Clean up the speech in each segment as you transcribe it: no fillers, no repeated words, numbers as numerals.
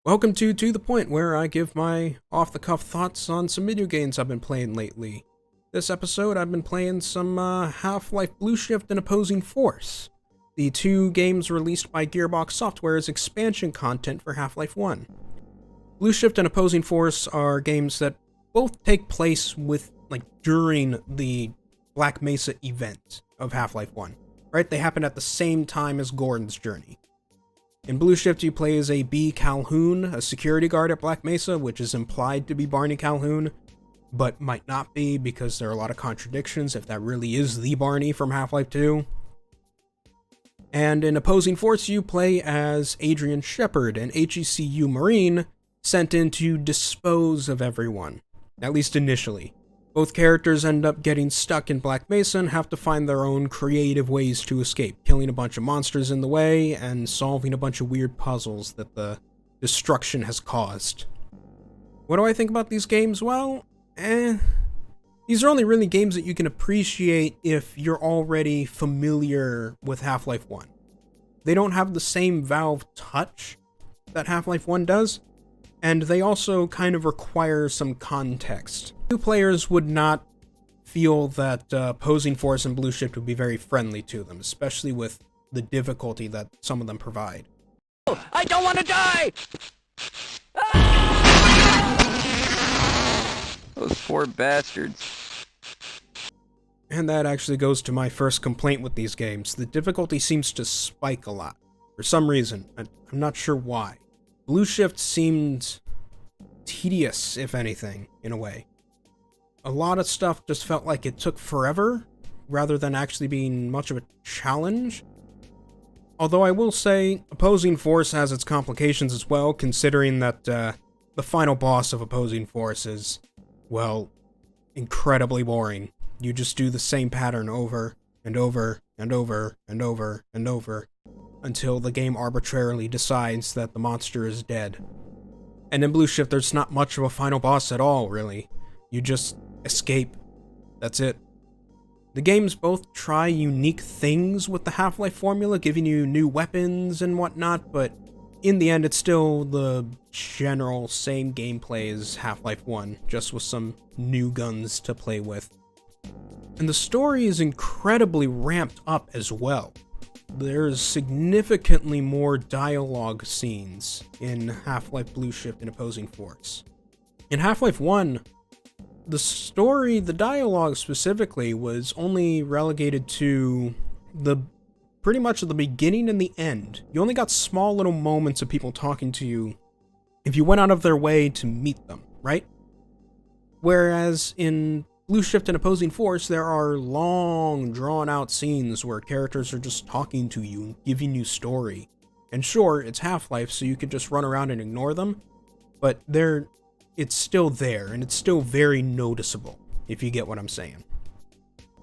Welcome to the Point, where I give my off-the-cuff thoughts on some video games I've been playing lately. This episode, I've been playing some Half-Life Blue Shift and Opposing Force, the two games released by Gearbox Software as expansion content for Half-Life 1. Blue Shift and Opposing Force are games that both take place during the Black Mesa event of Half-Life 1, right? They happen at the same time as Gordon's journey. In Blue Shift, you play as a B. Calhoun, a security guard at Black Mesa, which is implied to be Barney Calhoun, but might not be because there are a lot of contradictions if that really is the Barney from Half-Life 2. And in Opposing Force, you play as Adrian Shepard, an HECU Marine sent in to dispose of everyone, at least initially. Both characters end up getting stuck in Black Mesa and have to find their own creative ways to escape, killing a bunch of monsters in the way and solving a bunch of weird puzzles that the destruction has caused. What do I think about these games? Well, these are only really games that you can appreciate if you're already familiar with Half-Life 1. They don't have the same Valve touch that Half-Life 1 does, and they also kind of require some context. New players would not feel that Opposing Force and Blue Shift would be very friendly to them, especially with the difficulty that some of them provide. I don't want to die! Those poor bastards. And that actually goes to my first complaint with these games. The difficulty seems to spike a lot. For some reason. I'm not sure why. Blue Shift seemed tedious, if anything, in a way. A lot of stuff just felt like it took forever, rather than actually being much of a challenge. Although I will say, Opposing Force has its complications as well, considering that the final boss of Opposing Force is, well, incredibly boring. You just do the same pattern over and over and over and over and over, until the game arbitrarily decides that the monster is dead. And in Blue Shift, there's not much of a final boss at all, really. You just escape. That's it. The games both try unique things with the Half-Life formula, giving you new weapons and whatnot, but in the end, it's still the general same gameplay as Half-Life 1, just with some new guns to play with. And the story is incredibly ramped up as well. There's significantly more dialogue scenes in Half-Life Blue Shift and Opposing Force. In Half-Life 1, the story, the dialogue specifically, was only relegated to pretty much the beginning and the end. You only got small little moments of people talking to you if you went out of their way to meet them, right? Whereas in Blue Shift and Opposing Force, there are long, drawn-out scenes where characters are just talking to you and giving you story. And sure, it's Half-Life, so you could just run around and ignore them, but it's still there, and it's still very noticeable, if you get what I'm saying.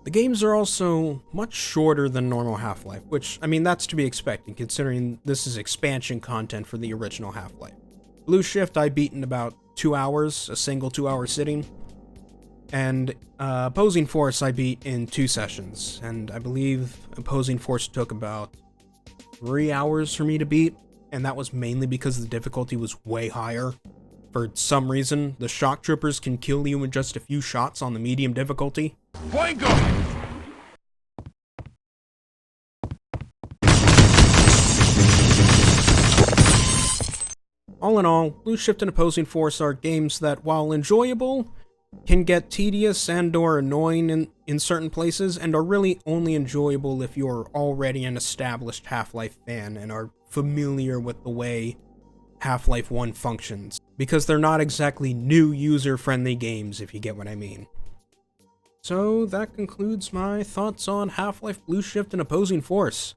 The games are also much shorter than normal Half-Life, which, I mean, that's to be expected, considering this is expansion content for the original Half-Life. Blue Shift I beat in about 2 hours, a single 2-hour sitting. And Opposing Force I beat in 2 sessions, and I believe Opposing Force took about 3 hours for me to beat, and that was mainly because the difficulty was way higher. For some reason, the shock troopers can kill you in just a few shots on the medium difficulty. Boingo! All in all, Blue Shift and Opposing Force are games that, while enjoyable, can get tedious and or annoying in certain places, and are really only enjoyable if you're already an established Half-Life fan and are familiar with the way Half-Life 1 functions, because they're not exactly new user-friendly games, if you get what I mean. So that concludes my thoughts on Half-Life Blue Shift and Opposing Force.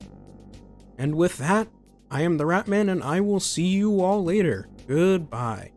And with that, I am TheRatMan, and I will see you all later. Goodbye.